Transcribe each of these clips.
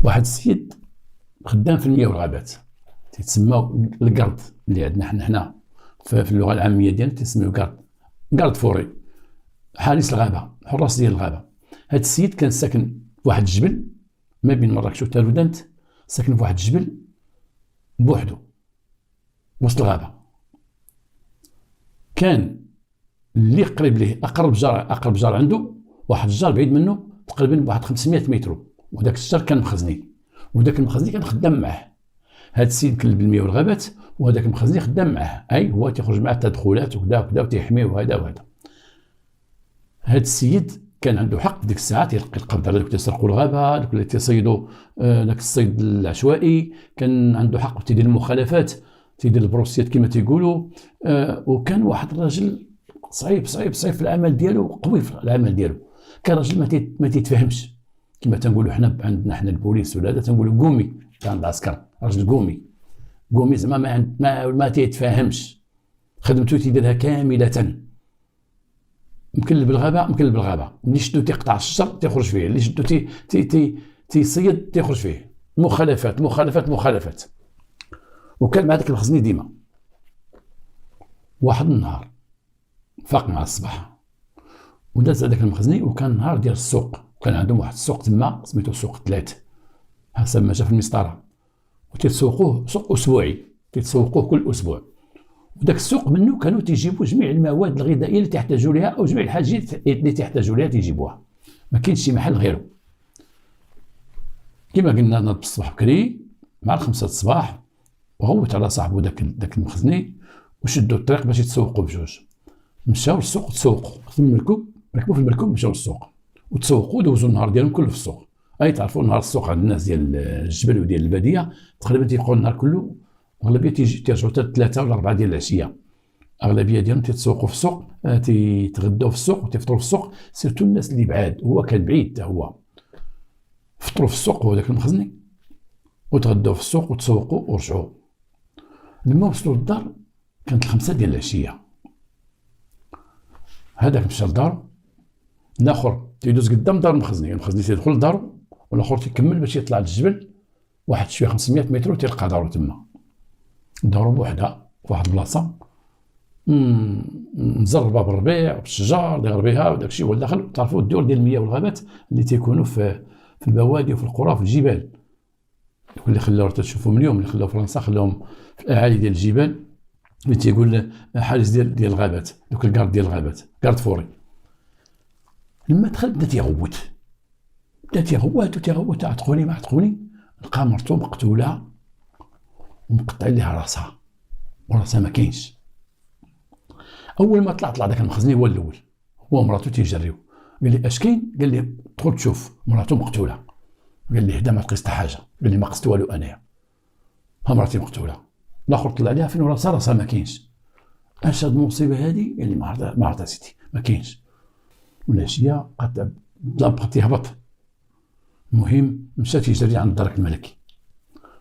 واحد السيد خدام في المياه والغابات، تيتسمى القرد اللي عندنا حنا في اللغه العاميه ديالنا تيسميو قرد فوري، حارس الغابه، حراس ديال الغابه. هذا السيد كان ساكن في واحد الجبل ما بين مراكش وتارودانت، ساكن في واحد الجبل بوحدو وسط الغابه. كان اللي قريب ليه اقرب جار عنده واحد الجار بعيد منه تقريبا بواحد 500 متر، وداك الجار كان مخزني، وداك المخزني كان خدام معاه. هذا السيد كلب المياه والغابات، وهذاك المخزني خدام معاه، اي هو تيخرج معاه التدخلات وكذا وكذا وتيحميه وهذا وهذا. هذا السيد كان عنده حق ديك الساعه تيلقي القبض على دوك تيسرقوا الغابه، دوك اللي تيصيدوا داك الصيد العشوائي، كان عنده حق تيدير المخالفات، تيدير البروسيات كما تيقولوا. وكان واحد الراجل صعيب في العمل ديالو، قوي في العمل ديالو. كان راجل ما تيتفهمش، كما تنقولوا حنا عندنا حنا البوليس ولا هذا تنقولوا قومي تاع العسكر، راجل قومي زعما ما تيتفاهمش، خدمته تيديرها كامله. مكلب الغابه، اللي شدو تيقطع الشجر تيخرج فيه، اللي شدو تيصيد تيخرج فيه. مخالفات. وكان مع داك المخزني ديما. واحد النهار فاق مع الصباح وداز هذاك المخزني، وكان نهار ديال السوق، كان عندهم واحد السوق تما سميتو سوق الثلاث حسب ما جا في المسطره، وتيتسوقوه سوق اسبوعي، تيتسوقوه كل اسبوع. وداك السوق منه كانوا تيجيبوا جميع المواد الغذائيه اللي تحتاجوا لها، او جميع الحاجات اللي تحتاجوا لها تيجيبوها، ما كاينش شي محل غيره. كما قلنا نض الصباح بكري مع 5 الصباح، وهوت على صاحبه داك المخزني وشدوا الطريق باش يتسوقوا بجوج. مشاو للسوق تسوقوا، ثم ركبوا في المركوب مشاو للسوق وتسوقوا، دوزوا النهار ديالهم كله في السوق. اي تعرفوا نهار السوق عند الناس ديال الجبل وديال الباديه تقريبا تيبقاو النهار كله، اغلبيه تيرجعوا حتى 3 ولا 4 ديال العشيه. اغلبيه ديالهم تيتسوقوا في السوق، تيتغداو في السوق وتفطروا في السوق، سيرتو الناس اللي بعاد. هو كان بعيد حتى هو، فطروا في السوق هو داك المخزني، وتغداو في السوق وتسوقوا ورجعوا. لما وصلوا للدار كانت 5 ديال العشيه. هذاك مشى لدارو، الاخر تيدوز قدام دار المخزني تيدخل لدارو، والاخر تيكمل باش يطلع للجبل واحد شويه 500 متر وتلقى دارو تما. دارو بوحدها في واحد البلاصه مزربه بالربيع وبالشجر داير بها وداك الشيء. هو داخل تعرفوا الدور ديال المياه والغابات اللي تيكونوا في البوادي وفي القرى وفي الجبال، دوك اللي خلاو تشوفوا اليوم، اللي خلاو فرنسا خلاهم في الاعالي ديال الجبال، اللي تيقول حارس ديال الغابات، دوك الكارد ديال الغابات، كارد فوري. لما دخل بدا تيغوت تعتقوني ما عتقوني، لقى مرتو مقتوله ومقطع ليها راسها، وراسها ما كاينش. اول ما طلع داك المخزني هو الاول، هو ومراتو تيجريو. قال لي اش كاين؟ قال لي دخل تشوف مراتو مقتوله. قال لي هدا ما لقيت حتى حاجه. قال لي ما قصت والو انايا، ها مراتي مقتوله. الاخر طلع عليها فين راسها ما كاينش. اش هاد المصيبه هادي؟ قال لي ما عرفت سيدي ما كاينش. والعشيه بقى تيهبط. المهم مشى تيجري عند الدرك الملكي،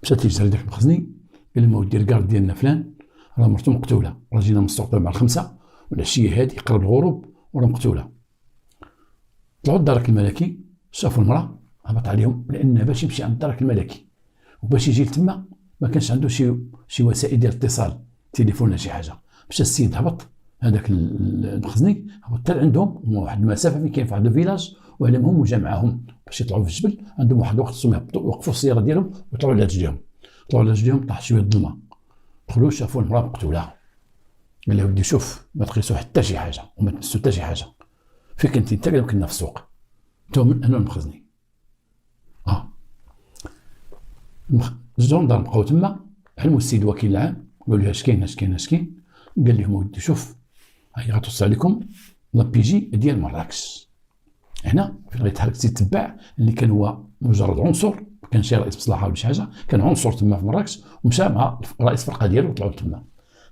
مشى تيجري داك المخزني، قال لهم ودي الكارد ديالنا فلان راه مرتو مقتوله، راه جينا من السوق مع 5 والعشيه هادي قرب الغروب وراه مقتوله. طلعوا الدرك الملكي شافوا المراه، هبط عليهم، لان باش يمشي عند الدرك الملكي وباش يجي لتما ما كانش عنده شي وسائل ديال الاتصال، تليفون ولا شي حاجه. مشى السيد هبط، هذاك المخزني هبط حتى عندهم واحد المسافه فين كاين في واحد الفيلاج، وعلمهم وجا معاهم باش يطلعوا في الجبل. عندهم واحد الوقت خصهم يهبطوا ويوقفوا السياره ديالهم ويطلعوا على رجليهم. طاح شويه الظلمه، دخلوا شافوا المراه مقتوله. قال له ودي شوف ما تقيسوا حتى شي حاجه وما تمسوا حتى شي حاجه. فين كنتي انت؟ قال كنا في السوق. تو من انا المخزني. الجندار بقاو تما، حلموا السيد وكيل العام، قالوا له اش كاين. قال لهم ودي شوف هاي غتوصل عليكم لابيجي ديال مراكش. هنا فين غيتحرك السيد تباع اللي كان هو مجرد عنصر، ما كانش شي رئيس مصلحه ولا شي حاجه، كان عنصر تما في مراكش، ومشى مع رئيس فرقه ديالو وطلعوا تما.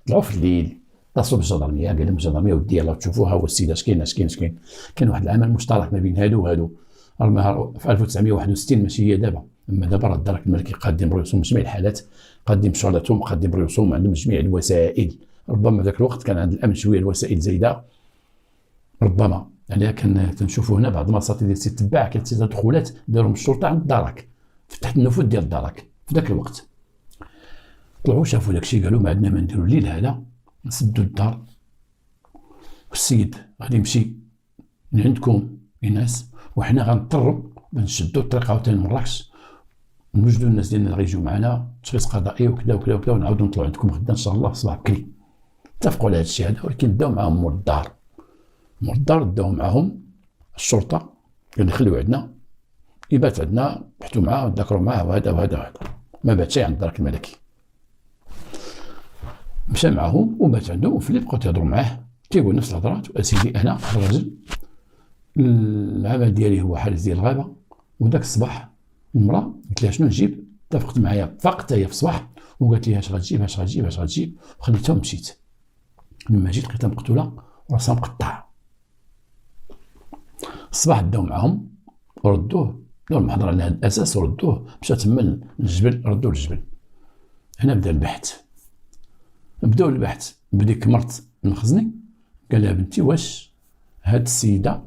طلعوا في الليل، اتصلوا بالجدرميه، قال لهم الجدرميه ودي يلاه تشوفوها هو السيد اش كاين. كان واحد العمل مشترك ما بين هادو وهادو. في 1961 ماشي هي دابا، اما دابا راه الدرك الملكي قادم برسوم جميع الحالات، قادم شغلاتهم، قادم برسوم، عندهم جميع الوسائل. ربما ذاك الوقت كان عند الامن شويه الوسائل زايده، ربما عليها كان تنشوفوا هنا بعض المساطيل ديال السيد تباع كانت تدخلات دارهم الشرطه عند دارك في تحت النفوذ ديال دارك في ذاك الوقت. طلعوا شافوا داكشي قالوا ما عندنا ما نديروا الليل هذا، نسدوا الدار والسيد غادي يمشي من عندكم الناس وحنا غنضطروا نشدوا الطريق عاوتاني لمراكش، نوجدوا الناس ديالنا اللي غيجيو معنا تشخيص قضائي وكذا وكذا وكذا، ونعاودوا نطلعوا عندكم غدا ان شاء الله الصباح بكري. اتفقوا على هذا الشيء هذا، ولكن داو معاهم مول الدار داو معاهم الشرطه، قال لي خليو عندنا يبات عندنا، بحثوا معاه وذاكروا معاه وهذا وهذا وهذا، ما بات شيء عند الدرك الملكي. مشى معاهم وبات عندهم، وفي الليل بقاو تيهضروا معاه تيقول نفس الهضرات. اسيدي انا الراجل العمل ديالي هو حارس ديال الغابه، وذاك الصباح المراه قلت لها شنو نجيب، اتفقت معايا فقط هي في الصباح وقالت لي اش غتجيب، وخليتها ومشيت. لما جيت لقيتها مقتوله وراسها مقطعه. الصباح داو معاهم وردوه، داو المحضر على هذا الاساس وردوه، مشى تما للجبل، ردوه للجبل. هنا بدا البحث، بداو البحث بديك مرت المخزني. قال لها بنتي واش هاد السيده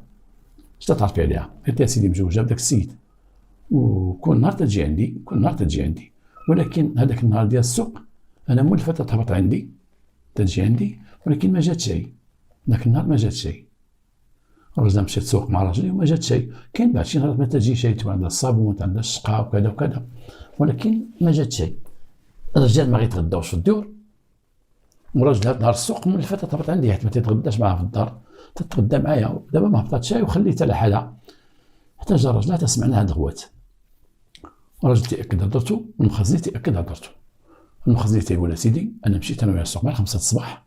اش تعرفي عليها؟ قالت لها سيدي مزوجه بداك السيد، وكل نهار تجي عندي، ولكن هذاك النهار ديال السوق انا مولفه تهبط عندي تجي عندي، ولكن ما جات شيء. ذاك النهار ما جات شيء. الرجل مشى السوق مع راجلي وما جات شيء. كاين بعض شي نهارات ما تجي شيء، تكون عندها الصابون، عندها الشقه وكذا وكذا، ولكن ما جات شيء. الرجال ما غيتغداوش في الدور، وراجل هذا نهار السوق مولفه تهبط عندي حيت ما تتغداش معاها في الدار، تتغدى معايا. ودابا ما هبطات شيء وخليتها لحالها حتى جا الراجل حتى سمعنا هاد الغوات. الراجل تيأكد هضرته، المخزني تيأكد هضرته. المخزني تيقول اسيدي انا مشيت انا ويا السوق مع 5 الصباح،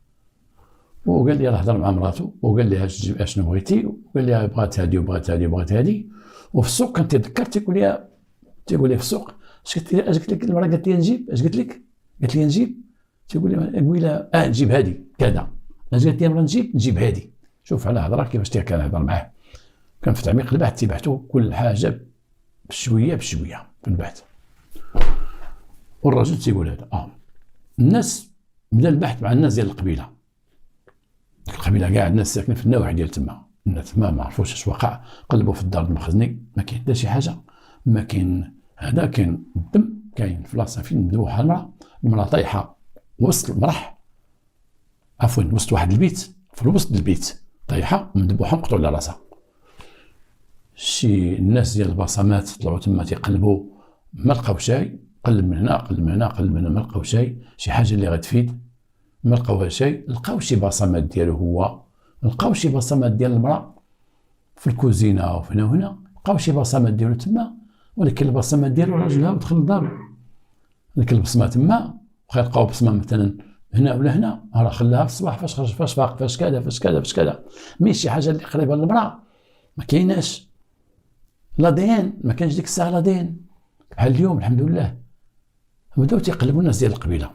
وقال لي راه هضر مع مراته وقال لي اش تجيب اشنو بغيتي، وقال لي بغات هادي وبغات هادي وبغات هادي. وفي السوق كان تيذكر تيقول لي في السوق اش قلت لك المراه؟ قالت لي نجيب. اش قلت لك؟ قالت لي نجيب. تيقول لي قويله نجيب هادي كذا. اش قالت لي المراه؟ نجيب هادي. شوف على هضره كيفاش كان يهضر معاه، كان في تعميق البحث تيبحثوا كل حاجه بشويه بشويه في البحث. والراجل تيقول هذا الناس بدا البحث مع الناس ديال القبيله كاع الناس ساكنين في النواحي ديال تما، الناس ما عرفوش اش وقع. قلبوا في الدار المخزني ما كاين حتى شي حاجه، ما كاين هذا، كاين الدم، كاين في بلاصه فين مذبوحه المراه طايحه وسط المرح، عفوا وسط واحد البيت، في الوسط البيت طايحه مذبوحه مقطوع على راسها. شي الناس ديال البصمات طلعوا تما تيقلبوا ما لقاو شيء، قلب من هنا ما لقاو شيء، شي حاجه اللي غتفيد ما لقاوها شيء. لقاو شي بصمات ديالو هو، لقاو شي بصمات ديال المراه في الكوزينه وهنا وهنا، لقاو شي بصمات ديالو تما، ولكن البصمات ديالو راجلها ودخل لدارو. ديك البصمه تما واخا لقاو بصمه مثلا هنا ولا هنا، راه خلاها في الصباح فاش خرج فاش فاق فاش كذا، مي شي حاجه اللي قريبه للمراه ما كايناش. لادين ما كانش ديك الساعه لادين بحال اليوم الحمد لله. بداو تيقلبوا الناس ديال القبيله.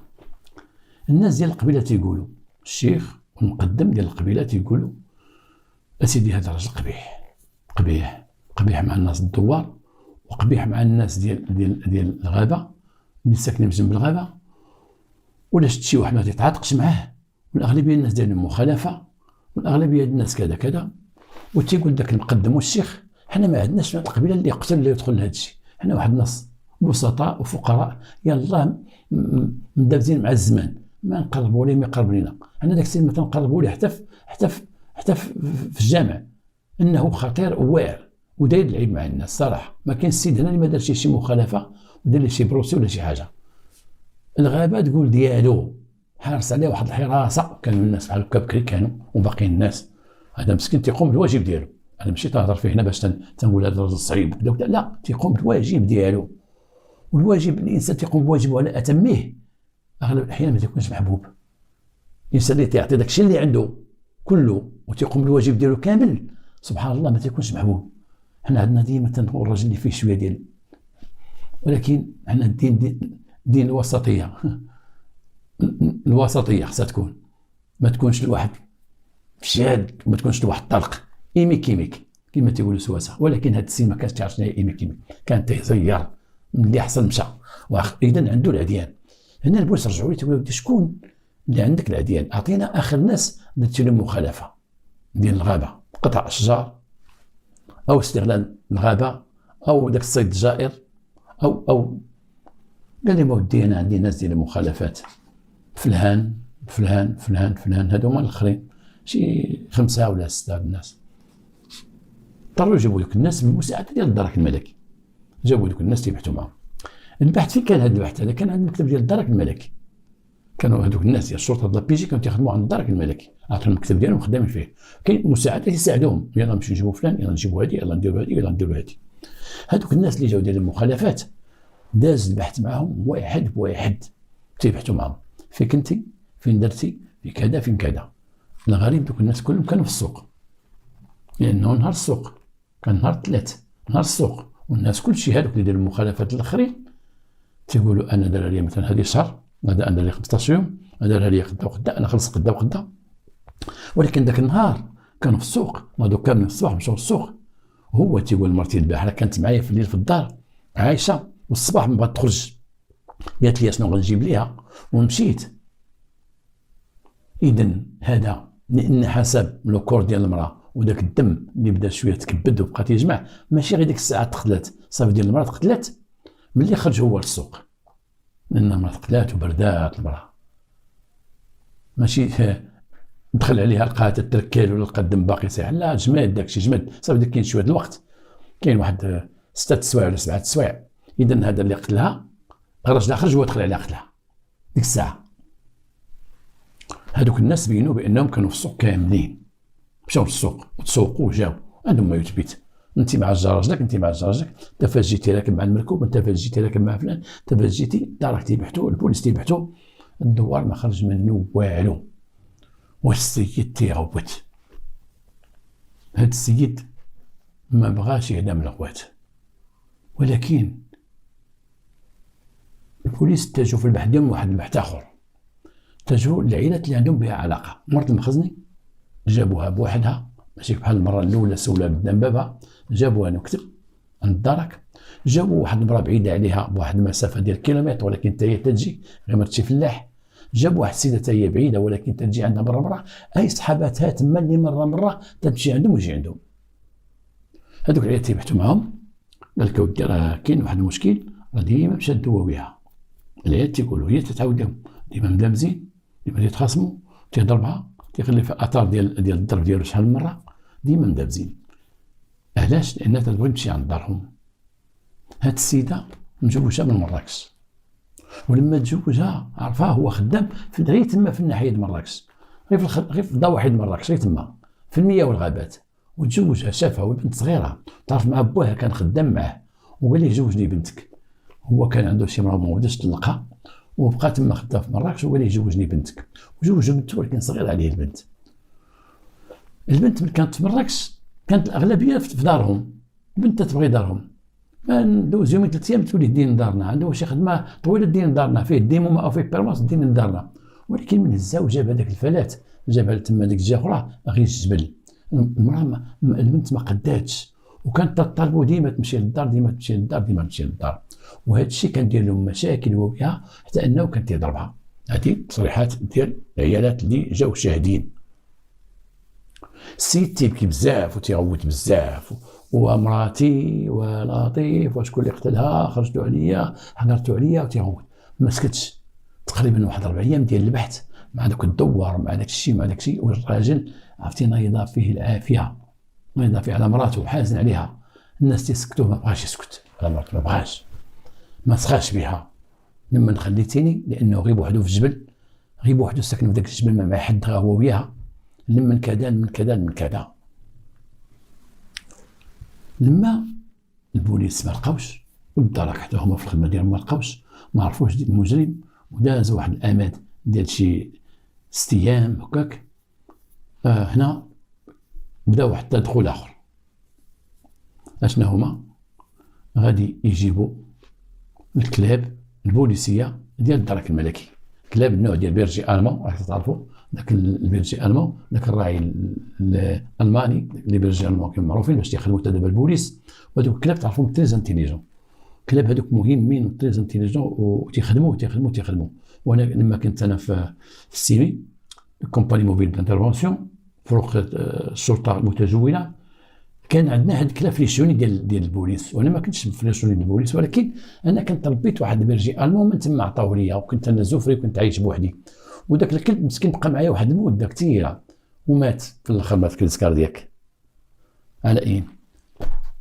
الناس ديال القبيله تيقولوا، الشيخ والمقدم ديال القبيله تيقولوا اسيدي هذا راجل قبيح مع الناس الدوار، وقبيح مع الناس ديال الغابه اللي ساكنين جنب الغابه، ولا شت شي واحد ما تيتعاطقش معاه، والاغلبيه الناس ديالهم مخالفه، والاغلبيه الناس كذا كذا. وتيقول داك المقدم والشيخ حنا ما عندناش مع القبيله اللي يقتل اللي يدخل لهذا الشيء، حنا واحد الناس بسطاء وفقراء يلاه مدابزين مع الزمان، ما نقربوا ليه ما يقرب لينا. حنا داك السيد ما تنقربوا ليه حتى في الجامع، انه خطير وواعر وداير العيب مع الناس صراحه. ما كاين السيد هنا اللي ما دارش شي مخالفه ودار شي بروسي ولا شي حاجه. الغابه تقول ديالو حارس عليه واحد الحراسه، كانوا الناس بحال هكا بكري كانوا، وباقيين الناس. هذا مسكين تيقوم بالواجب ديالو. انا ماشي تنهضر فيه هنا باش تنقول هذا الرجل صعيب وكذا، لا، تيقوم بالواجب ديالو. والواجب الانسان تيقوم بواجبه على اتمه، اغلب الاحيان ما تيكونش محبوب. الانسان اللي تيعطي داك الشيء اللي عنده كله وتيقوم بالواجب ديالو كامل، سبحان الله ما تيكونش محبوب. حنا عندنا ديما تنقول الراجل اللي فيه شويه ديال، ولكن حنا دين الوسطيه. الوسطيه خصها تكون، ما تكونش الواحد شاد وما تكونش الواحد طلق كيميك كما تيقولوا سواسه. ولكن هاد السين ما كانش تعرف شنو هي كيميك، كان تيزير من اللي حصل مشى. اذا عنده العديان. هنا البوليس رجعوا لي تيقولوا شكون اللي عندك العديان؟ اعطينا اخر ناس درت لهم مخالفه ديال الغابه، قطع اشجار او استغلال الغابه او داك الصيد الجائر او قال لي ودي انا عندي ناس ديال المخالفات فلان فلان فلان فلان، هادو هما الاخرين شي 5 ولا 6 الناس. اضطروا يجيبوا لك الناس بالمساعده ديال الدرك الملكي، جابوا لك الناس تيبحثوا معاهم. البحث فين كان هذا البحث؟ هذا كان عند المكتب ديال الدرك الملكي. كانوا هذوك الناس ديال الشرطه ديال بي جي كانوا تيخدموا عند الدرك الملكي، عطاهم المكتب ديالهم خدامين فيه، كاين مساعده يساعدوهم، يلا نمشيو نجيبوا فلان، يلا نجيبوا هذه، يلا نديروا هذه، يلا نديروا هذه. هذوك الناس اللي جاوا ديال المخالفات داز البحث معاهم واحد بواحد، تيبحثوا معاهم فين كنتي، فين درتي، في كذا، فين كذا. الغريب دوك الناس كلهم كانوا في السوق، لانه نهار السوق كان نهار الثلاث، نهار السوق، والناس كلشي هذوك اللي داروا المخالفات الاخرين تيقولوا انا دار لي مثلا هذه شهر، هذا انا دار لي 15 يوم، هذا دار لي قدا وقدا، انا خلص قدا وقدا. ولكن ذاك النهار كانوا في السوق، هذوك كانوا في الصباح مشاو للسوق، وهو تيقول لمرتي البارحه كانت معايا في الليل في الدار عايشه، والصباح ما بغات تخرج، قالت لي شنو غنجيب ليها ومشيت. اذا هذا لان حسب لو كور ديال المراه وداك الدم اللي بدا شويه تكبد وبقى تيجمع، ماشي غير ديك الساعه تقتلات، صافي ديال المراه تقتلات ملي خرج هو للسوق، لان المراه تقتلات وبردات المراه، ماشي دخل عليها لقاها تتركل ولا لقى الدم باقي سايح، لا جماد داكشي جماد، صافي داك كاين شويه الوقت، كاين واحد 6 سوايع ولا 7 سوايع. اذا هذا اللي قتلها راجلها خرج هو دخل عليها قتلها ديك الساعه. هذوك الناس بينوا بانهم كانوا في السوق كاملين، مشاو للسوق وتسوقوا وجاو عندهم ما يثبت، انت مع الجراجلك، انت مع الجراجلك، انت فاش جيتي راكب مع المركوب، انت فاش جيتي راكب مع فلان، انت فاش جيتي دارك تيبحثوا، البوليس تيبحثوا، الدوار ما خرج منه والو. والسيد تيغوت، هاد السيد ما بغاش يعدم الغوات، ولكن البوليس اتجهوا في البحث ديالهم واحد البحث اخر، اتجهوا للعائلات اللي عندهم بها علاقه. مرت المخزني جابوها بوحدها، ماشي بحال المره الاولى سولا قدام بابها، جابوها نكتب عند الدرك، جابوا واحد المراه بعيده عليها بواحد المسافه ديال كيلومتر ولكن حتى هي تجي غير ما تمشي فلاح، جابوا واحد السيده حتى هي بعيده ولكن تجي عندها مره اي صحاباتها تما اللي مره تمشي عندهم ويجي عندهم. هذوك العيالات تيبحثوا معاهم، قال لك اودي راه كاين واحد المشكل، راه ديما مشات دواويها. العيال تيقولوا هي تتعاود لهم ديما ملامزين، ديما تيتخاصموا، تيضربها، تيخلي في اثار ديال الضرب ديالو شحال من مره، ديما مدابزين. علاش؟ لانها تبغي تمشي عند دارهم. هاد السيده مجوجه من مراكش، ولما تزوجها عرفها هو خدام في غير تما في الناحيه ديال مراكش، غير في ضواحي مراكش، غير تما في المياه والغابات، وتزوجها شافها وبنت صغيره، تعرف مع باها كان خدام معاه، وقال ليه زوجني بنتك. هو كان عنده شي مراه ما بداش طلقها وبقى تما خدام في مراكش، وقال ليه زوجني بنتك، وزوج بنته ولكن صغيره عليه البنت. البنت ملي كانت في مراكش كانت الاغلبيه في دارهم، البنت تبغي دارهم، ندوز يومين 3 ايام تولي دين دارنا، عنده شي خدمه طويله دين دارنا، فيه ديمومه او فيه بيرمانس دين دارنا. ولكن من هزا وجاب هذاك الفلات، جابها تما ديك الجهه اخرى غير الجبل. المراه البنت ما قداتش، وكانت تطالبوا ديما تمشي للدار، ديما تمشي للدار، ديما تمشي للدار، وهذا الشيء كان دير لهم مشاكل هو بها، حتى انه كان تيضربها. هذه تصريحات ديال العيالات اللي جاو شاهدين. السيد تيبكي بزاف وتيغوت بزاف، ومراتي ولطيف وشكون اللي قتلها، خرجتوا عليا، حضرتوا عليا، وتيغوت ما سكتش. تقريبا واحد 4 ايام ديال البحث مع داك الدوار مع داك الشيء مع داك الشيء، والراجل عرفتي نايضه فيه العافيه، نايضه فيه على مراته وحازن عليها. الناس تيسكتوه ما بغاش يسكت على مراته، ما بغاش، ما سخاش بها. لما خليتيني لانه غيب وحده في الجبل، غيب وحده ساكن في داك الجبل ما مع حد غير هو وياها، من كذا من كذا من كذا. لما البوليس ما لقاوش والدرك حتى هما في الخدمه ديالهم ما لقاوش، ما عرفوش ديال المجرم، وداز واحد الامد ديال شي 6 ايام هكاك. هنا بدا واحد التدخل اخر. اشنا هما غادي يجيبوا الكلاب البوليسيه ديال الدرك الملكي، كلاب النوع ديال بيرجي المون، راك تعرفوا داك البيرجي المون، داك الراعي الالماني، لي بيرجي المون كانوا معروفين باش تيخدموا حتى دابا البوليس، وهذوك الكلاب تعرفهم تريز انتيليجون، الكلاب هذوك مهمين وتريز انتيليجون وتيخدموا. وانا لما كنت انا في السيمي كومباني موبيل دانترفونسيون فوق الشرطه المتجوله، كان عندنا هاد الكلاب فليشوني ديال البوليس، وانا ما كنتش فليشوني ديال البوليس، ولكن انا كنت ربيت واحد البرجي المون من تما عطاوه ليا، وكنت انا زفري وكنت عايش بوحدي. وداك الكلب مسكين بقى معايا واحد المده كثيره ومات في الاخر، مات في الكاردياك على اين.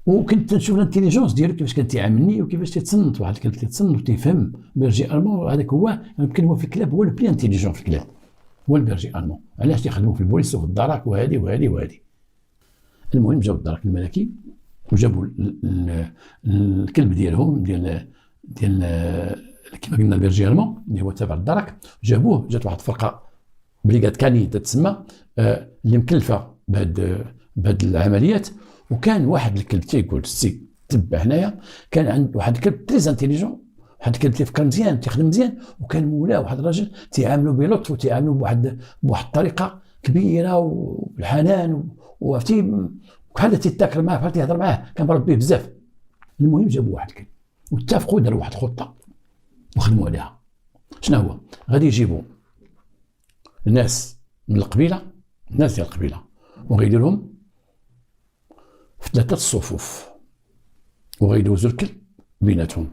وكنت تنشوف الانتيليجونس ديالو كيفاش كان تيعاملني وكيفاش تيتصنت. واحد الكلب تيتصنت وتيفهم. برجي المون هذاك هو يمكن هو في الكلاب هو البلي انتيليجون في الكلاب، هو البرجي المون. علاش تيخدموا في البوليس وفي الدرك وهذه وهذه وهذه. المهم جاو الدرك الملكي وجابوا الكلب ديالهم ديال كما قلنا البرجي المون اللي هو تابع الدرك. جابوه، جات واحد الفرقه بريغاد كاني تتسمى اللي مكلفه بهاد العمليات. وكان واحد الكلب تيقول السي تبع هنايا، كان عند واحد الكلب تريز انتيليجون، واحد الكلب تيفكر مزيان تيخدم مزيان، وكان مولاه واحد الراجل تيعاملوا بلطف وتيعاملوا بواحد الطريقه كبيره وبالحنان، وعرفتي بحال تيتاكل معاه بحال تيهضر معاه، كان مربيه بزاف. المهم جابوا واحد الكلب واتفقوا داروا واحد الخطه وخدموا عليها. شنو هو؟ غادي يجيبوا الناس من القبيله، الناس ديال القبيله، وغيديرهم في 3 صفوف وغيدوزوا الكلب بيناتهم.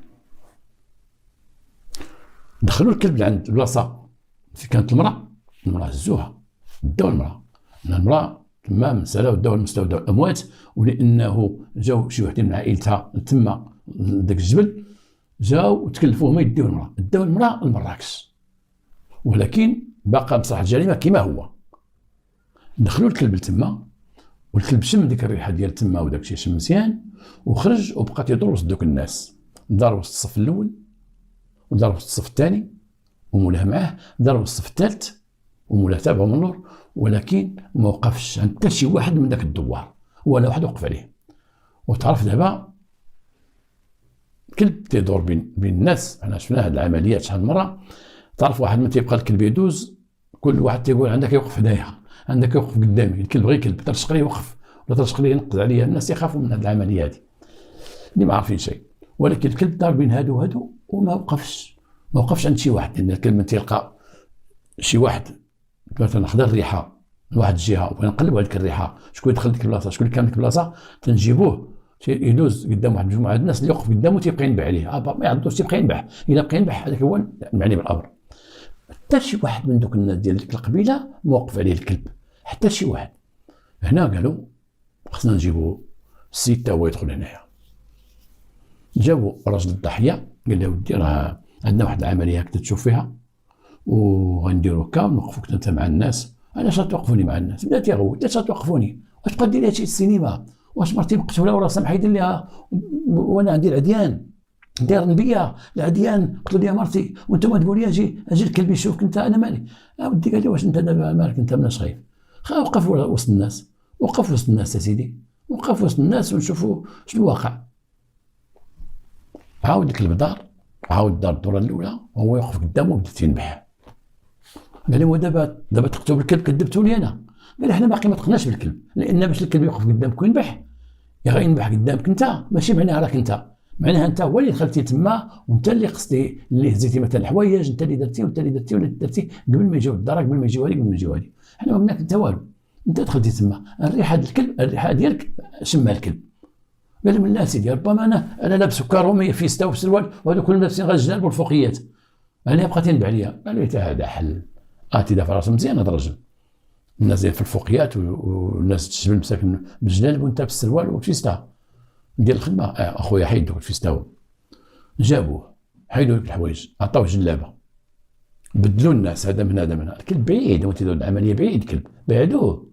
دخلوا الكلب لعند البلاصه في كانت المراه هزوها داو المراه تما مساله وداو المستوى داو الاموات. ولانه جاو شي وحدين من عائلتها تما داك الجبل، جاو وتكلفوا هما يديو المراه، داو المراه لمراكش، ولكن باقى مصلحه الجريمه كما هو. دخلوا الكلب لتما، والكلب شم ديك الريحه ديال تما وداك الشيء شم مزيان، وخرج وبقى تيدور وسط دوك الناس. دار وسط الصف الاول ودار وسط الصف الثاني ومولاه معاه، دار وسط الصف الثالث ومولاه تابعه من اللور، ولكن ما وقفش عند حتى شي واحد من داك الدوار ولا واحد وقف عليه. وتعرف دابا كلب تيدور بين الناس، انا شفنا هاد العمليات شحال مره. تعرف واحد ما تيبقى الكلب يدوز، كل واحد تيقول عندك يوقف هنايا، عندك يوقف قدامي. الكلب غير كلب ترشق ليه يوقف ولا ترشق ليه ينقز عليا. الناس يخافوا من هاد العمليه هذه اللي ما عارفين شيء، ولكن الكلب دار بين هادو وهادو وما وقفش عند شي واحد. لان الكلب من تيلقى شي واحد مثلا خدا الريحه من واحد الجهه ونقلب هذيك الريحه، شكون يدخل ديك البلاصه، شكون اللي كان ديك البلاصه، تنجيبوه يدوز قدام واحد مجموعه الناس اللي يوقف قدامه تيبقى ينبح عليه. ما يعضوش، تيبقى ينبح. الا بقى ينبح هذاك هو المعني بالامر. حتى شي واحد من دوك الناس ديال ديك القبيله موقف عليه الكلب، حتى شي واحد. هنا قالوا خصنا نجيبوا السيد تا هو يدخل هنايا. جابوا راجل الضحيه، قال له ودي راه عندنا واحد العمليه هكا تشوف فيها وغنديروا هكا ونوقفوك انت مع الناس. علاش توقفوني مع الناس؟ بدا تيغوت، علاش توقفوني؟ واش تبقى دير هادشي السينما؟ واش مرتي مقتوله وراسها محيدين ليها وانا عندي العديان داير نبيه العديان قتلوا لي مرتي وانتم تقول لي اجي الكلب يشوفك انت؟ انا مالي. ودي قال لي واش انت دابا مالك انت مناش خايف؟ وقف وسط الناس، وقف وسط الناس يا سيدي، وقف وسط الناس ونشوفوا شنو الواقع. عاود الكلب دار، عاود دار الدوره الاولى وهو يوقف قدامه وبدا تينبح. قال لهم دابا تقتلوا بالكلب، كذبتوا لي انا. قال احنا باقي ما دخلناش بالكلب، لان باش الكلب يوقف قدامك وينبح غير ينبح قدامك انت، ماشي معناها راك انت، معناها انت هو اللي دخلتي تما وانت اللي قصدي اللي هزيتي مثلا الحوايج، انت اللي درتي وانت اللي درتي ولا درتي قبل ما يجيو الدار، قبل ما يجيو هذيك، قبل ما يجيو هذيك. حنا ما قلناك انت والو، انت دخلتي تما. الريحه ديال الكلب، الريحه ديالك شمها الكلب. قال لهم لا سيدي، ربما انا لابس كارومي في ستا وسروال وهذو كلهم لابسين غير الجلال والفوقيات، انا بقات ينبع عليا. قال لي هذا حل، تيدافع راسه مزيان هذا الرجل. الناس في الفوقيات والناس تشبه مساكن بالجلال وانت بالسروال والفيستا ديال الخدمه. اخويا حيد دوك الفيستا. جابوه حيدوا لك الحوايج، عطاوه جلابه، بدلوا الناس هذا من هذا من هذا. الكلب بعيد، هو تيدور العمليه بعيد، الكلب بعدوه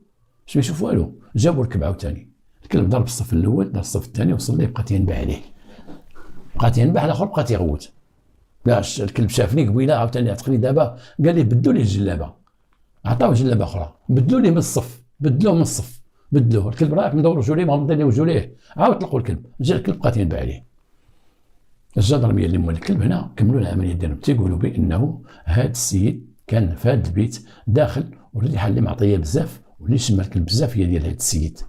باش ما يشوف والو. جابوا الكلب عاوتاني، الكلب ضرب الصف الاول، ضرب الصف الثاني، وصل ليه بقى تينبح عليه، بقى تينبح. الاخر بقى تيغوت. لاش الكلب شافني قبيله عاوتاني عتقني دابا. قال لي بدلوا ليه الجلابه، عطاوه جلابه اخرى، بدلوا ليه من الصف، بدلوه من الصف، بدلوه. الكلب راك مدور وجهه ليه، ما مدير وجهه ليه، عاود طلقوا الكلب. جا الكلب بقى تينبح عليه. الجدرميه اللي مول الكلب هنا كملوا العمليه ديالهم، تيقولوا بانه هذا السيد كان في هذا البيت داخل، والريحه اللي معطيه بزاف واللي شم الكلب بزاف هي ديال هذا السيد.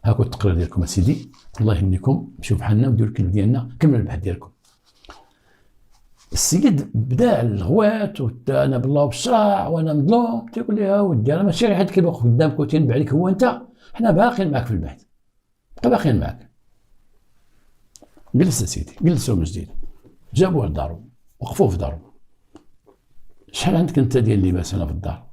هاكو التقرير ديالكم اسيدي، الله يهنيكم، مشيو بحالنا وديروا الكلب ديالنا، كملوا البحث ديالكم. السيد بدا الغوات انا بالله بالشرع وانا مظلوم. تيقول لي ودي انا ماشي غير حد كيوقف قدامك وتينبع عليك هو انت، حنا باقيين معاك في البحث، بقى باقيين معاك. جلس سيدي، جلسوا من جديد، جابوه لدارو، وقفوه في دارو. شحال عندك انت ديال اللباس هنا في الدار؟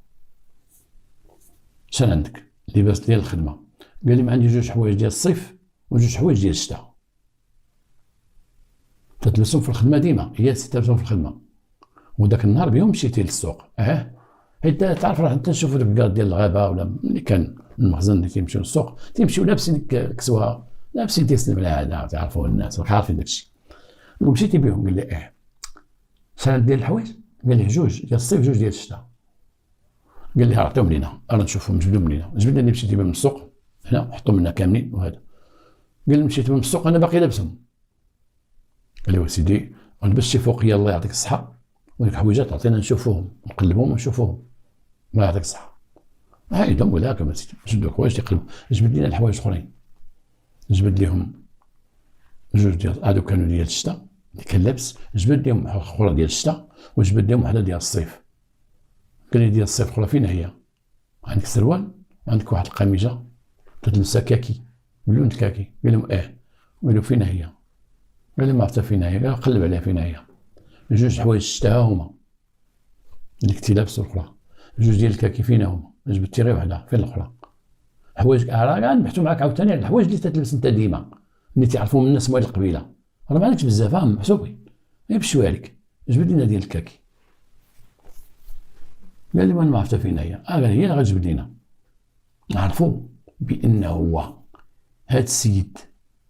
شحال عندك لباس ديال الخدمه؟ قال لي ما عندي 2 حوايج ديال الصيف و2 حوايج ديال الشتاء. تتلبسهم في الخدمه ديما، هي تلبسهم في الخدمه. وداك النهار بيوم مشيتي للسوق، حيت تعرف راه حتى نشوفوا الرجال ديال الغابه ولا اللي كان المخزن اللي تيمشيو للسوق تيمشيو لابسين كسوه، لابسين تيسلم على هذا، تعرفوا الناس راك عارفين داكشي. ومشيتي بهم، قال لي شحال ديال الحوايج؟ قال لي 2 ديال الصيف 2 ديال الشتاء. قال لي عطيهم لينا، انا نشوفهم، جبدهم لينا. جبد اللي مشيت بهم من السوق هنا، حطهم لنا كاملين وهذا. قال لي مشيت بهم من السوق انا باقي لابسهم. قال لي سيدي ولبس شي فوقيه الله يعطيك الصحه، وديك الحويجات عطينا نشوفوهم، نقلبهم ونشوفوهم، الله يعطيك الصحه. هايدهم ولا كما سيدي، جبدوا الحوايج تيقلبوا. جبد لنا الحوايج الاخرين، جبد لهم 2 ديال هادو كانوا ديال الشتاء اللي كان لابس، جبد لهم اخرى ديال الشتاء، وجبد لهم وحده ديال الصيف. قال لي ديال الصيف الاخرى فين هي؟ عندك سروال وعندك واحد القميجه تلبسها كاكي بلون كاكي. قال لهم قالوا فين هي؟ قال لي ما عرفت فين هي. قال قلب عليها فين هي. 2 حوايج الشتاء هما اللي كنتي لابسو، الاخرى 2 ديال الكاكي فين هما؟ جبدتي غير وحده، فين الاخرى؟ حوايج راه نبحثوا معاك عاوتاني على الحوايج اللي تتلبس انت ديما، اللي تعرفوا من الناس مال القبيله، راه ما عندكش بزاف محسوبين، غير بشويه عليك. جبد لنا ديال الكاكي. قال لي ما عرفت فين هي. قال هي اللي غتجبد لنا. نعرفوا بانه هو هاد السيد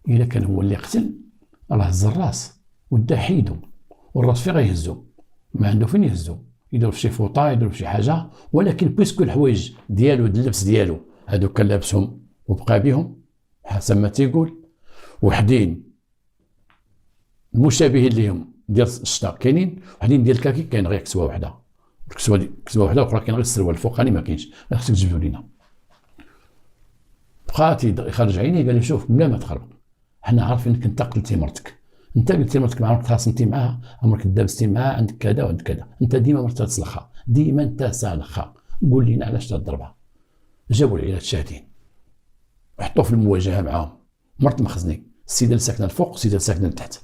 الا كان هو اللي قتل، راه هز الراس ودا حيدو، والراس فين غيهزو؟ ما عنده فين يهزو، يديرو في شي فوطه، يديرو في شي حاجه. ولكن بيسكو الحوايج ديالو اللبس ديالو هادو كان لابسهم وبقى بهم حسب ما تيقول، وحدين مشابهين ليهم ديال الشتاء كاينين، وحدين ديال الكاكي كاين غير كسوه وحده، كسوه وحده اخرى كاين غير السروال الفوقاني ما كاينش. خصك تجبدوا لينا. بقى يخرج عينيه، قال لي شوف بلا ما تخرب، حنا عارفينك انت قتلتي مرتك، انت قلتي مرتك ما عمرك تخاصمتي معاها، عمرك دابستي معاها، عندك كذا وعندك كذا، انت ديما مرتك تسلخها، ديما انت سالخها، قول لنا علاش تضربها. جابوا العيالات شاهدين وحطوه في المواجهه معاهم، مرت مخزني، السيده اللي ساكنه الفوق والسيده اللي ساكنه لتحت.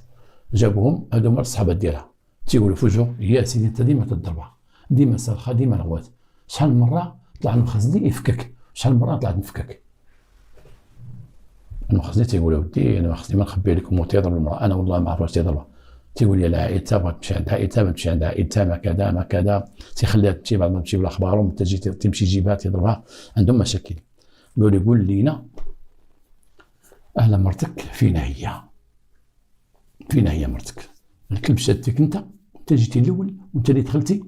جابوهم هادو هما الصحابات ديالها، تيقولوا في وجهه يا سيدي انت ديما تضربها، ديما سالخه، ديما نغوات. شحال من مره طلع المخزني يفكك، شحال من مره طلعت نفكك. المخزني تيقول ودي انا مخزني ما نخبي عليكم، وتيضرب المراه، انا والله ما عرف واش تيضربها. تيقول لي عائلتها بغات تمشي عند عائلتها، تمشي عند عائلتها، ما كذا ما كذا، تيخليها تمشي بعد ما تمشي بالاخبارهم، تجي تمشي تجيبها تيضربها، عندهم مشاكل. قول لينا اهلا مرتك فين هي؟ فين هي مرتك؟ الكلب شادتك انت جيتي الاول وانت اللي دخلتي.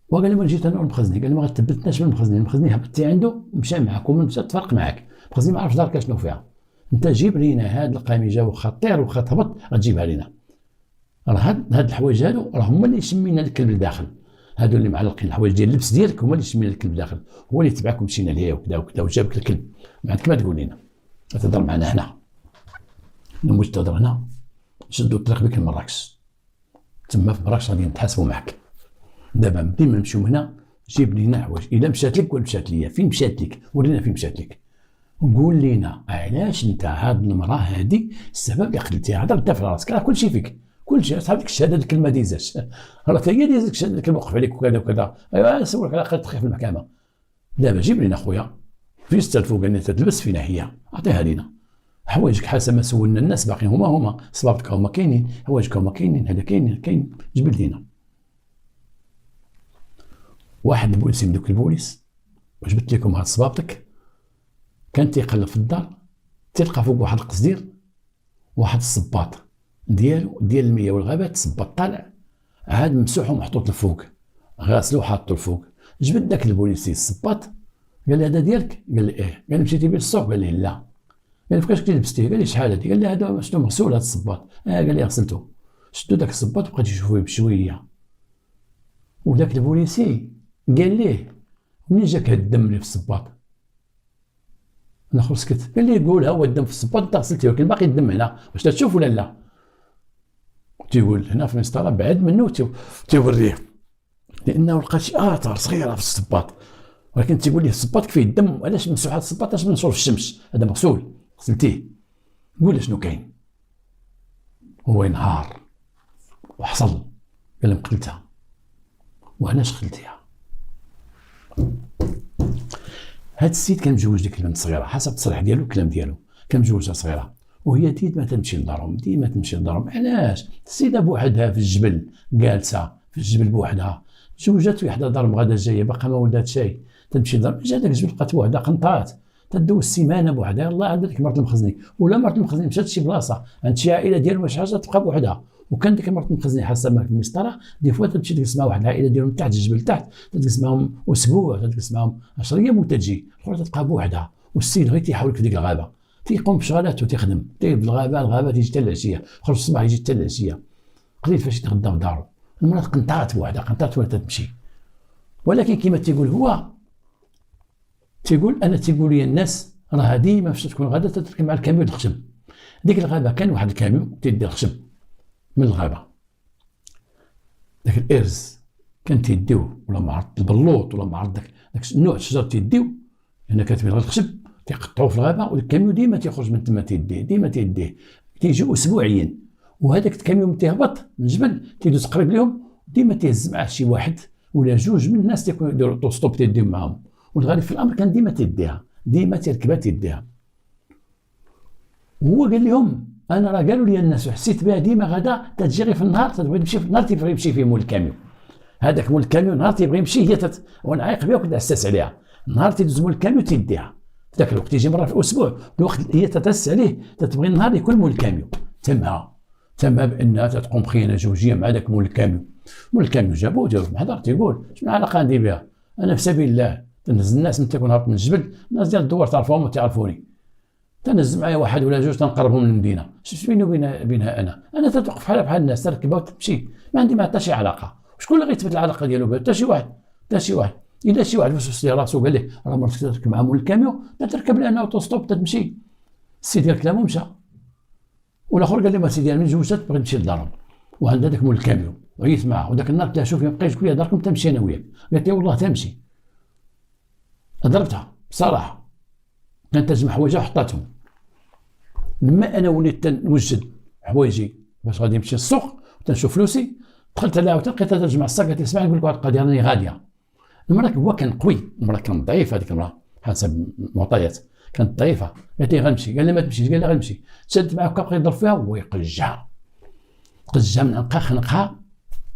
وقال لي ما جيت انا والمخزني، قال لي ما غتثبتناش بالمخزني، المخزني هبطتي عنده مشى معاك ومشى تفرق معاك، المخزني ما عرفش دارك شنو فيها. انت جيب لينا هاد القميجه واخا طير واخا تهبط غتجيبها لينا. راه هاد الحوايج هادو راه هما اللي يشمينا الكلب لداخل، هادو اللي معلقين الحوايج ديال اللبس ديالك هما اللي يشمينا الكلب لداخل، هو اللي تبعك ومشينا ليه وكذا وكذا وجابك الكلب. ما عندك ما تقول لنا، تهضر معنا هنا نموت تهضر هنا. شدوا الطريق بك لمراكش، تما في مراكش غادي نتحاسبوا معك. دابا ديما نمشيو من هنا، جيب لينا حوايج الا مشات لك ولا مشات ليا، فين مشات لك ورينا فين مشات لك، وقول لينا علاش انت هاد المراه هادي السبب اللي قتلتيها. هضر انت في راسك، راه كلشي فيك، كلشي صحاب ديك الشهاده ديك ما ديزاش، راه حتى هي ديزك الشهاده ديك الموقف عليك وكذا وكذا. ايوا نسولك على الاقل تخيف في المحكمه. دابا جيب لينا خويا فين استلفوا قال لنا تلبس فينا هي، عطيها لينا. حوايجك حسب ما سولنا الناس باقي هما صبابتك هما كاينين، حوايجك هما كاينين، هذا كاين جبد لينا. واحد البوليسي من دوك البوليس وجبت لكم هاد صبابتك، كان تيقلب في الدار تلقى فوق واحد القصدير واحد الصباط ديالو ديال المياه والغابات، الصباط طالع عاد ممسوح ومحطوط لفوق، غاسلو وحاطو لفوق. جبد داك البوليسي الصباط قال لي هذا ديالك؟ قال لي قال لي مشيتي بيه للسوق؟ قال لي لا. قال لي فكاش كنتي لبستيه؟ قال لي شحال هادي؟ قال لي هذا شنو مغسول هذا الصباط. قال لي غسلته. شدو داك الصباط وبقيت يشوفوه بشويه، وداك البوليسي قال ليه منين جاك هاد الدم اللي في الصباط؟ الاخر سكت. قال لي قول ها هو الدم في الصباط انت غسلتيه، ولكن باقي الدم هنا، واش تشوف ولا لا؟ تيقول هنا في المسطره بعد منه تيوريه، لانه لقى شي اثار صغيره في الصباط، ولكن تيقول ليه الصباط فيه الدم، علاش مسحوح هذا الصباط؟ علاش منشور في الشمس؟ هذا مغسول غسلتيه. قول شنو كاين. هو ينهار وحصل، قال لهم قتلتها. وعلاش قتلتيها؟ هاد السيد كان مجوج ديك البنت صغيره، حسب التصريح ديالو الكلام ديالو، كان مجوجها صغيره، وهي ديما تمشي لدارهم، ديما تمشي لدارهم. علاش؟ السيده بوحدها في الجبل، جالسه في الجبل بوحدها، تزوجات وحده دارهم غدا جايه باقا ما ولدات شيء، تمشي لدارهم. جا داك الجبل لقات وحده قنطات، تدوز سيمانه بوحدها. الله عند ديك مرت المخزني، ولا مرت المخزني مشات شي بلاصه عند شي عائله ديالهم شي حاجه تبقى بوحدها. وكان ديك مرت المخزني حاسه ما في المسطره، دي فوا تمشي تجلس مع واحد العائله ديالهم تحت الجبل تحت، تجلس معاهم اسبوع، تجلس معاهم 10 ايام وتجي، الاخرى تبقى بوحدها. والسيد غير تيحاول في ديك الغابه، تيقوم بشغلاته، تيخدم، تيجي بالغابه، الغابه تيجي حتى العشيه، خرج الصباح يجي حتى العشيه، قليل فاش يتغدى في دارو. المراه قنطات بوحدها، قنطات ولا تمشي. ولكن كما تيقول هو، تيقول انا، تيقول لي الناس راه ديما فاش تكون غادا تتركب مع الكاميون الخشب. ديك الغابه كان واحد الكاميون تيدي الخشب من الغابه، داك الارز كان تيديوه، ولا معرض البلوط، ولا معرض داك النوع الشجر تيديو، لان كتبين غير الخشب تيقطعوه في الغابه، والكاميون ديما تيخرج من تما تيديه، ديما تيديه، تيجيو اسبوعيا. وهذاك الكاميون تيهبط من الجبل تيدوز قريب لهم، ديما تيهز معاه شي واحد ولا جوج من الناس تيكونوا يديروا طوستوب تيديو معاهم. والغالب في الامر كان ديما تيديها، ديما تيركبها تيديها. وهو قال لهم انا راه قالوا لي الناس وحسيت بها ديما غدا تتجي غير في النهار، تبغي تمشي في النهار، تيبغي يمشي فيه مول الكاميون. هذاك مول الكاميون نهار تيبغي يمشي، هي وانا عايق بها وكنت حساس عليها، نهار تيدوز مول الكاميون تيديها. في ذاك الوقت تيجي مره في الاسبوع، الوقت هي تتأسس عليه، تتبغي النهار يكون مول الكاميون. تمها بانها تتقوم خيانه زوجيه مع ذاك مول الكاميون. مول الكاميون جابوه داروا في المحضر، تيقول شنو العلاقه عندي بها؟ انا في سبيل الله تنهز الناس من تكون هابط من الجبل، الناس ديال الدوار تعرفهم وتعرفوني، تنهز معايا واحد ولا جوج تنقربهم من المدينه، شنو بيني وبينها؟ انا تتوقف بحال الناس، تركبها وتمشي، ما عندي معها حتى شي علاقه. شكون اللي غيثبت العلاقه ديالو بها؟ حتى شي واحد. الا شي واحد وسوس ليه راسو وقال ليه راه مرتك تركب مع مول الكاميون، تركب لانه اوتوستوب تمشي. السيد ديال كلامه مشى. والاخر قال لي ما سيدي انا من جوجات بغيت نمشي لدارهم، وعند هذاك مول الكاميون عييت معاه، وذاك النهار قلت لها شوفي ما بقيتش كل داركم تمشي انا وياك. قالت لي والله تمشي. ضربتها بصراحه، كانت تجمع حوايجها وحطاتهم. لما انا وليت تنوجد حوايجي باش غادي نمشي للسوق وتنشوف فلوسي، دخلت عليها وتلقيتها تجمع الصاك، قالت لي اسمعني نقول لك واحد القضيه راني غاديه. المراه هو كان قوي، المراه كانت ضعيفه، هذيك المراه حسب المعطيات كانت ضعيفه. قالت لي غنمشي، قال لي ما تمشيش، قال لي غنمشي. تشد معاه بقى يضرب فيها ويقجعها، قجعها من عنقها، خنقها،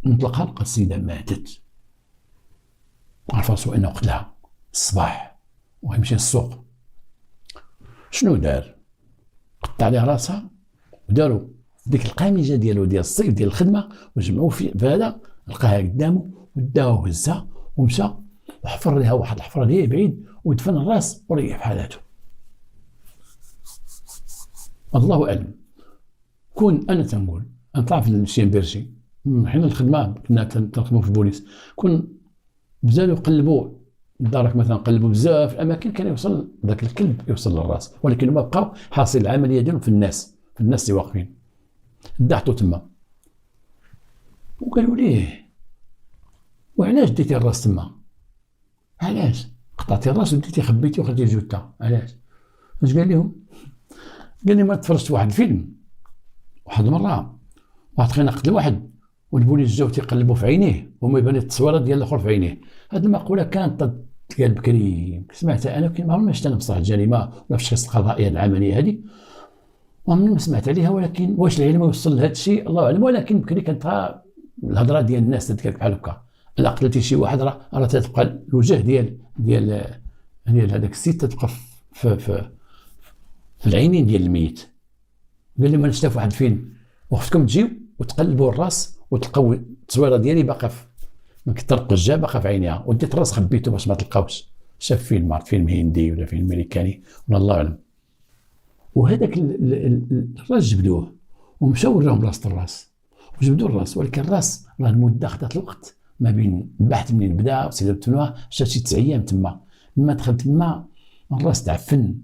نطلقها، لقى السيده ماتت. عرف راسو انه قتلها الصباح وغيمشي للسوق. شنو دار؟ قطع عليها راسها، وداروا ديك القامجه ديالو ديال الصيف ديال الخدمه، وجمعوه في هذا، لقاها قدامه وداها وهزها ومشى وحفر لها واحد الحفره ديال بعيد ودفن الراس وريح في حالاته. الله اعلم. كون انا تنقول نطلع في الشين بيرشي حين الخدمه كنا تنخدموا في البوليس، كون بزاف يقلبوا دارك مثلا، قلبوا بزاف الاماكن كان يوصل ذاك الكلب يوصل للراس، ولكن هما بقاو حاصل العمليه ديالهم في الناس اللي واقفين. دحتو تما وقالوا ليه وعلاش ديتي الراس تما؟ علاش قطعتي الراس وديتي خبيتي وخديتي الجثه؟ علاش؟ اش قال لهم؟ قال لي ما تفرجت واحد الفيلم واحد المره، واحد خينا قتل واحد والبوليس جاو تيقلبوا في عينيه وما يبان التصويره ديال الاخر في عينيه. هذه المقوله كانت تقال بكري، سمعتها انا، كنت ما عمرني شفت انا بصح الجريمه ولا في الشخص القضائيه العمليه هذه، عمرني ما سمعت عليها. ولكن واش العلم يوصل لهذا الشيء الله اعلم. ولكن بكري كانت الهضره ديال الناس تتقال بحال هكا، الا قتلتي شي واحد راه تتبقى الوجه ديال هذاك السيد تتبقى في العينين ديال الميت. قال لي ما نشوف واحد الفيلم وختكم تجيو وتقلبوا الراس وتلقاو التصويره ديالي باقا من كثر القجه باقا في عينيها، وديت الراس خبيته باش ما تلقاوش. شاف فيلم، عرفت فيلم هندي ولا فيلم امريكاني ولا الله اعلم. وهذاك الراس جبدوه ومشاو وراهم بلاصه الراس وجبدوا الراس، ولكن الراس راه المده خدات الوقت ما بين البحث منين بدا وسيدي دفنوها، شات شي 9 ايام تما. لما دخلت تما الراس تعفن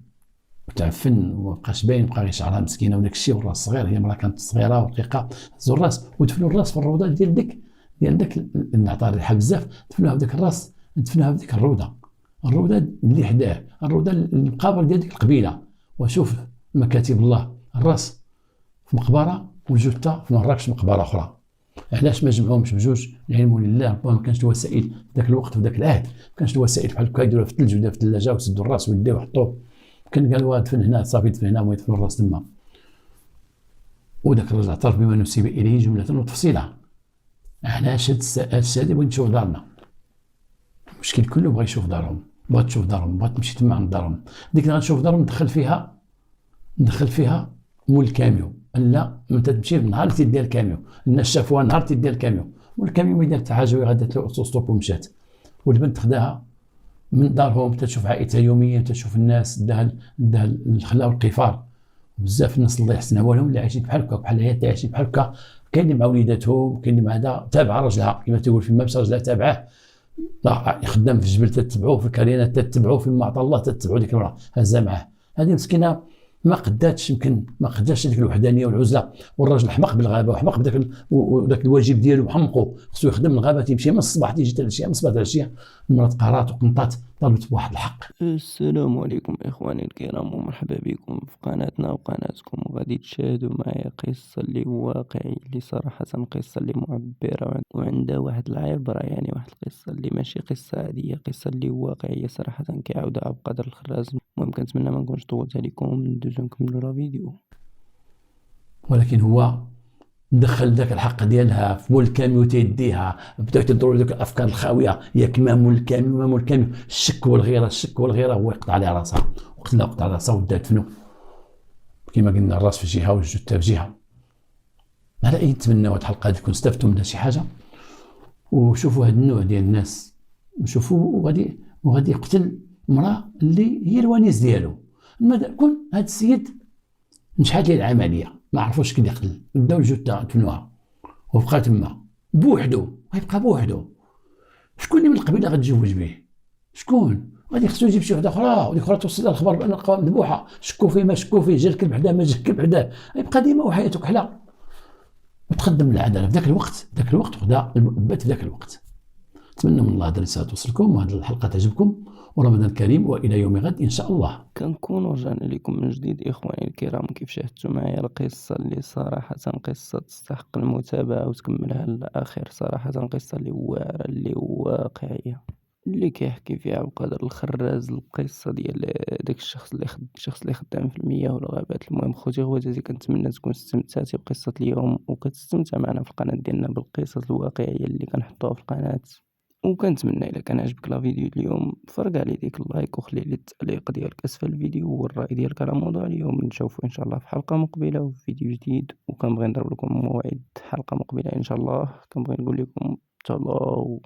ومبقاش باين، بقى غير شعرها مسكينه وداك الشيء، والراس صغير، هي مرة كانت صغيره ورقيقه. هزوا الراس ودفنوا الراس في الروضه ديال داك النعطار الريحه بزاف، دفنوها بداك الراس، دفنوها بديك الروضه اللي حداه، الروضه المقابر ديال ديك القبيله. وشوف مكاتب الله الراس في مقبره والجثه في مراكش مقبره اخرى. علاش ما جمعوهمش بجوج؟ العلم لله، ربما ما كانش الوسائل في ذاك الوقت وذاك العهد، ما كانش الوسائل بحال هكا يديروها في الثلج ولا في الثلاجه ويسدوا الراس ويديوه ويحطوه. كان قالوا دفن هنا صافي، دفن هنا ويدفن الراس تما. وذاك الرجل اعترف بما نسب اليه جمله وتفصيلا. علاش هاد السيده بغيت تشوف دارنا؟ المشكل كله بغا يشوف دارهم، بغات تشوف دارهم، بغات تمشي تما عند دارهم. ديك اللي غتشوف دارهم ندخل فيها مول الكاميو. لا، انت تمشي نهار اللي تيدير الكاميو، الناس شافوها نهار تيدير الكاميو، والكاميو ما دار حتى حاجه، وغادات له اوتوستوب ومشات. والبنت خداها من دارهم تشوف عائلتها يوميا، تشوف الناس، داها الخلا والقفار. بزاف الناس الله يحسن احوالهم اللي عايشين بحال هكا، بحال هي عايشين بحال هكا. كاين اللي مع وليداتهم، كاين اللي مع هذا تابعه رجلها كما تقول، فيما مشى رجلها تابعه، خدام في الجبل تتبعوه، في الكريانات تتبعوه، فيما عطى الله تتبعوا ديك المراه هزها معاه. هذه مسكينه ما قداتش، يمكن ما قداتش هذيك الوحدانيه والعزله. والراجل حمق بالغابه وحمق بداك الواجب ديالو، محمقو خصو يخدم الغابه، تيمشي من الصباح تيجي حتى العشيه، من الصباح حتى العشيه. المراه قرات وقنطات، طالبت بواحد الحق. السلام عليكم إخواني الكرام، ومرحبا بكم في قناتنا وقناتكم. غادي تشاهدوا معايا قصة اللي واقعي، اللي صراحة قصة اللي معبرة وعندها واحد العبرة، يعني واحد القصة اللي ماشي قصة عادية، قصة اللي واقعية صراحة كيعاودها بقدر الخراز. المهم كنتمنى ما نكونش طولت عليكم، ندوزو نكملو لا فيديو. ولكن هو دخل ذاك الحق ديالها في مول الكاميو تيديها، بداو تدوروا ذوك الافكار الخاويه، ياك ما مول الكاميو ما مول الكاميو، الشك والغيره هو يقطع عليها راسها، وقتلها قطع راسها ودا دفنو. كما قلنا الراس في جهه والجثه في جهه. على اي نتمنى هاد الحلقه تكون استفدتوا منها شي حاجه، وشوفوا هاد النوع ديال الناس، وشوفوا وغادي يقتل امراه اللي هي الونيس ديالو. كون هاد السيد نجحت ليه العمليه، ما عرفوش كي يقتل، داو الجثه دفنوها وبقى تما بوحدو، غيبقى بوحدو. شكون اللي من القبيله غتزوج به؟ شكون؟ غادي خصو يجيب شي وحده اخرى، وديك اخرى توصل لها الخبر بان القوام مذبوحه، شكوا فيه ما شكوا فيه، جا الكلب حداه ما جا الكلب حداه، غيبقى ديما وحياته كحله. وتقدم العداله في ذاك الوقت وخدا المؤبد في ذاك الوقت. نتمنى من الله هذه الرساله توصلكم، وهذه الحلقه تعجبكم، ورمضان كريم، والى يوم غد ان شاء الله. كنكون رجعنا لكم من جديد إخواني الكرام. كيف شاهدتوا معايا القصة اللي صراحة قصة تستحق المتابعة وتكملها للآخر. صراحة قصة اللي واعرة، اللي واقعية، اللي كيحكي فيها بقدر الخراز القصة ديال داك الشخص اللي خدام في المياه والغابات. المهم خوتي خواتاتي، كنتمنى تكون استمتعتي بقصة اليوم، وكتستمتع معنا في القناة ديالنا بالقصص الواقعية اللي كنحطوها في القناة. وكنتمنى الا كان عجبك لا فيديو اليوم فرق على يديك اللايك، وخلي لي التعليق ديالك اسفل الفيديو والراي ديالك على موضوع اليوم. نشوفوا ان شاء الله في حلقه مقبله وفي فيديو جديد، وكنبغي نضرب لكم موعد حلقه مقبله ان شاء الله. كنبغي نقول لكم تهلاو.